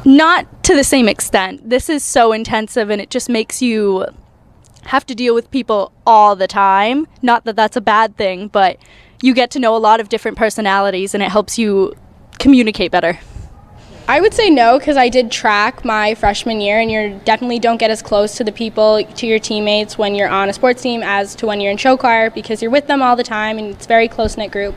Not to the same extent. This is so intensive and it just makes you have to deal with people all the time. Not that that's a bad thing, but you get to know a lot of different personalities and it helps you communicate better. I would say no, because I did track my freshman year, and you definitely don't get as close to the people, to your teammates when you're on a sports team as to when you're in show choir, because you're with them all the time and it's a very close-knit group.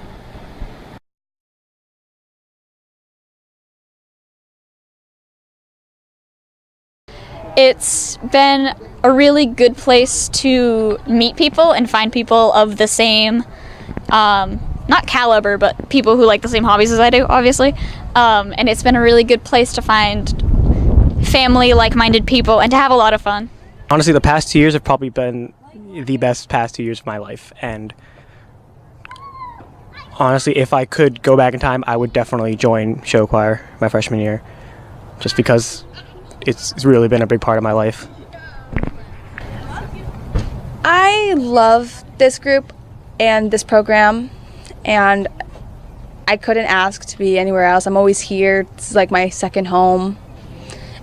It's been a really good place to meet people and find people of the same, not caliber, but people who like the same hobbies as I do, obviously. And it's been a really good place to find family, like-minded people, and to have a lot of fun. Honestly, the past 2 years have probably been the best past 2 years of my life. And honestly, if I could go back in time, I would definitely join show choir my freshman year, just because it's really been a big part of my life. I love this group and this program, and I couldn't ask to be anywhere else. I'm always here. It's like my second home.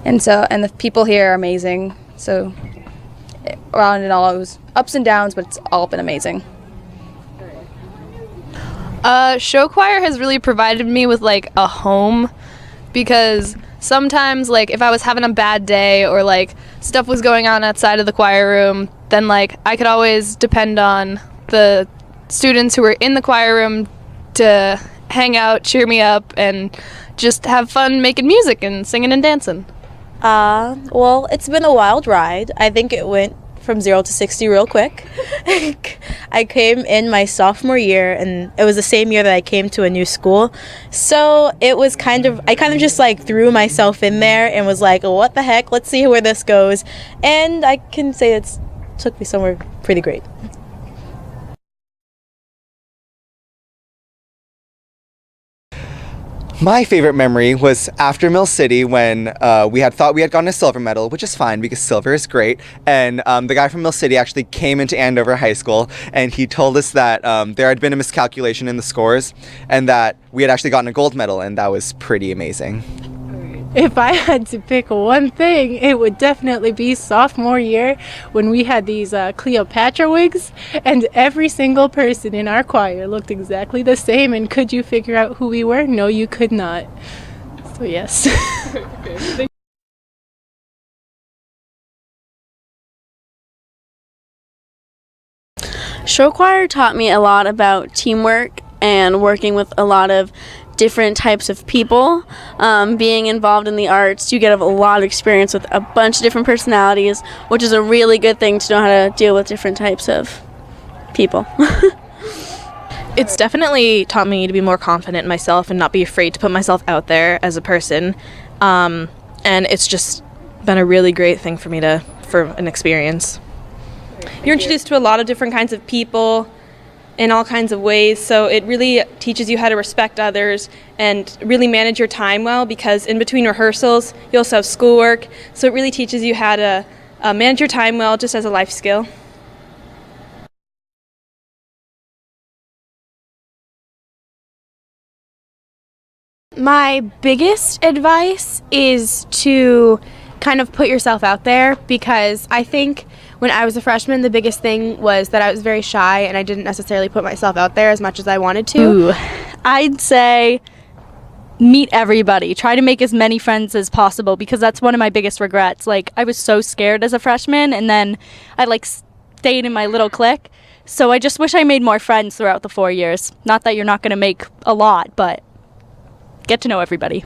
And the people here are amazing. So around and all, it was ups and downs, but it's all been amazing. Show choir has really provided me with like a home, because sometimes like if I was having a bad day or like stuff was going on outside of the choir room, then like I could always depend on the students who were in the choir room to hang out, cheer me up, and just have fun making music and singing and dancing. Well, it's been a wild ride. I think it went from 0 to 60 real quick. I came in my sophomore year, and it was the same year that I came to a new school. So it was I kind of just like threw myself in there and was like, what the heck, let's see where this goes. And I can say it took me somewhere pretty great. My favorite memory was after Mill City when we had thought we had gotten a silver medal, which is fine because silver is great. And the guy from Mill City actually came into Andover High School, and he told us that there had been a miscalculation in the scores and that we had actually gotten a gold medal, and that was pretty amazing. If I had to pick one thing, it would definitely be sophomore year when we had these Cleopatra wigs, and every single person in our choir looked exactly the same. And could you figure out who we were? No, you could not. So yes. Show choir taught me a lot about teamwork and working with a lot of different types of people. Being involved in the arts, you get a lot of experience with a bunch of different personalities, which is a really good thing to know how to deal with different types of people. It's definitely taught me to be more confident in myself and not be afraid to put myself out there as a person. And it's just been a really great thing for me for an experience. You're introduced to a lot of different kinds of people in all kinds of ways, so it really teaches you how to respect others and really manage your time well, because in between rehearsals you also have schoolwork, so it really teaches you how to manage your time well just as a life skill. My biggest advice is to kind of put yourself out there, because I think when I was a freshman, the biggest thing was that I was very shy and I didn't necessarily put myself out there as much as I wanted to. Ooh, I'd say meet everybody. Try to make as many friends as possible, because that's one of my biggest regrets. Like, I was so scared as a freshman, and then I stayed in my little clique. So I just wish I made more friends throughout the 4 years. Not that you're not going to make a lot, but get to know everybody.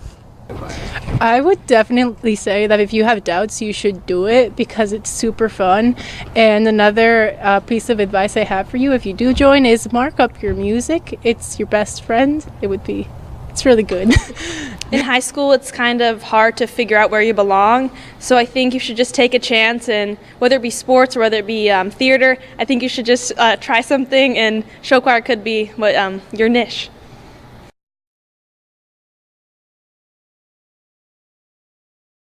I would definitely say that if you have doubts, you should do it, because it's super fun. And another piece of advice I have for you, if you do join, is mark up your music. It's your best friend. It's really good. In high school, it's kind of hard to figure out where you belong, so I think you should just take a chance, and whether it be sports or whether it be theater, I think you should just try something, and show choir could be your niche.